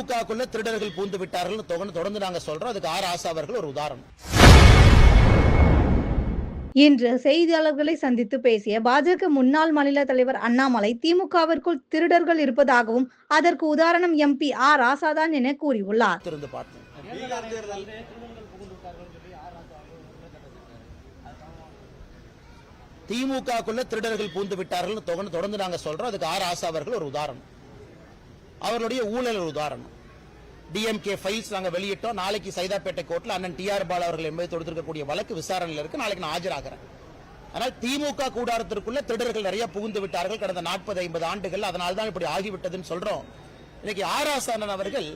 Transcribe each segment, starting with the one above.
திமுகக்குள்ள திருடர்கள் பூந்து விட்டார்கள் தொடர்ந்து நாங்க சொல்றோம். அதுக்கு ஆர் ஆசா அவர்கள் ஒரு உதாரணம். இன்று செய்தியாளர்களை சந்தித்து பேசிய பாஜக முன்னாள் மாநில தலைவர் அண்ணாமலை திமுகவிற்குள் திருடர்கள் இருப்பதாகவும் அதற்கு உதாரணம் எம்பி ஆர் ராசாதான் என கூறியுள்ளார். திமுகக்குள்ள திருடர்கள் பூந்து விட்டார்கள் தொடர்ந்து நாங்க சொல்றோம். அதுக்கு ஆர் ஆசா அவர்கள் ஒரு உதாரணம். அவர்களுடைய ஊழல் உதாரணம். டிஎம்கே ஃபைல்ஸ் நாங்க வெளியிட்டோம். நாளைக்கு சைதாப்பேட்டை கோர்ட்ல அண்ணன் டிஆர் பாலா அவர்கள் என்பதை தொடுத்திருக்கக்கூடிய வழக்கு விசாரணையில் இருக்கு. நாளைக்கு நான் ஆஜராகிறேன். ஆனால் திமுக கூடாரத்திற்குள்ள திருடர்கள் நிறைய புகுந்து விட்டார்கள் கடந்த 40-50 ஆண்டுகள். அதனால தான் இப்படி ஆகிவிட்டதுன்னு சொல்றோம். இன்னைக்கு ஆர் ஆசானன் அவர்கள்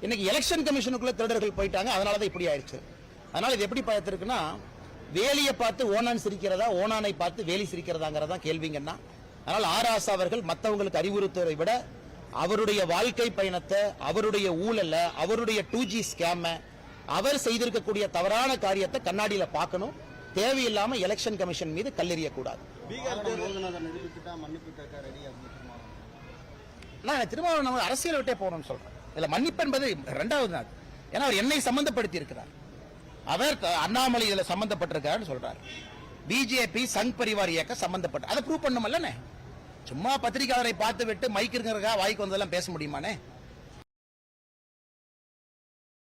இன்னைக்கு எலெக்ஷன் கமிஷனுக்குள்ள திருடர்கள் போயிட்டாங்க. அதனாலதான் இப்படி ஆயிடுச்சு. அதனால இது எப்படி பார்த்திருக்குன்னா, வேலியை பார்த்து ஓனான் சிரிக்கிறதா, ஓனானை பார்த்து வேலி சிரிக்கிறதாங்கிறதா கேள்விங்கன்னா. அதனால் ஆர் ஆசா அவர்கள் மற்றவங்களுக்கு அறிவுறுத்துவதை விட அவருடைய வாழ்க்கை பயணத்தை, அவருடைய ஊழல்ல, அவருடைய 2G ஸ்கேம, அவர் செய்திருக்கக்கூடிய தவறான காரியத்தை கண்ணாடியில பார்க்கணும். தேவையில்லாம எலெக்ஷன் கமிஷன் மீது கல்லெறிய கூடாது. நான் திருமாவளவன் அரசியல் விட்டே போகணும்னு சொல்றேன். இதுல மன்னிப்பு என்பது இரண்டாவது நாள். ஏன்னா அவர் என்னை சம்பந்தப்படுத்தி இருக்கிறார். அவர் அண்ணாமலை இதுல சம்பந்தப்பட்டிருக்காருன்னு சொல்றாரு. பிஜேபி சங் பரிவார் இயக்க சம்பந்தப்பட்ட அதை ப்ரூவ் பண்ணுமல்லனே. சும்மா பத்திரிகையாளரை பார்த்து விட்டு மைக் இருக்கிறதா வாய்க்கு வந்ததெல்லாம் பேச முடியுமானே?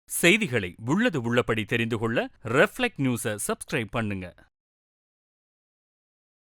செய்திகளை உள்ளது உள்ளபடி தெரிந்து கொள்ள ரெஃப்ளெக்ட் நியூஸை சப்ஸ்கிரைப் பண்ணுங்க.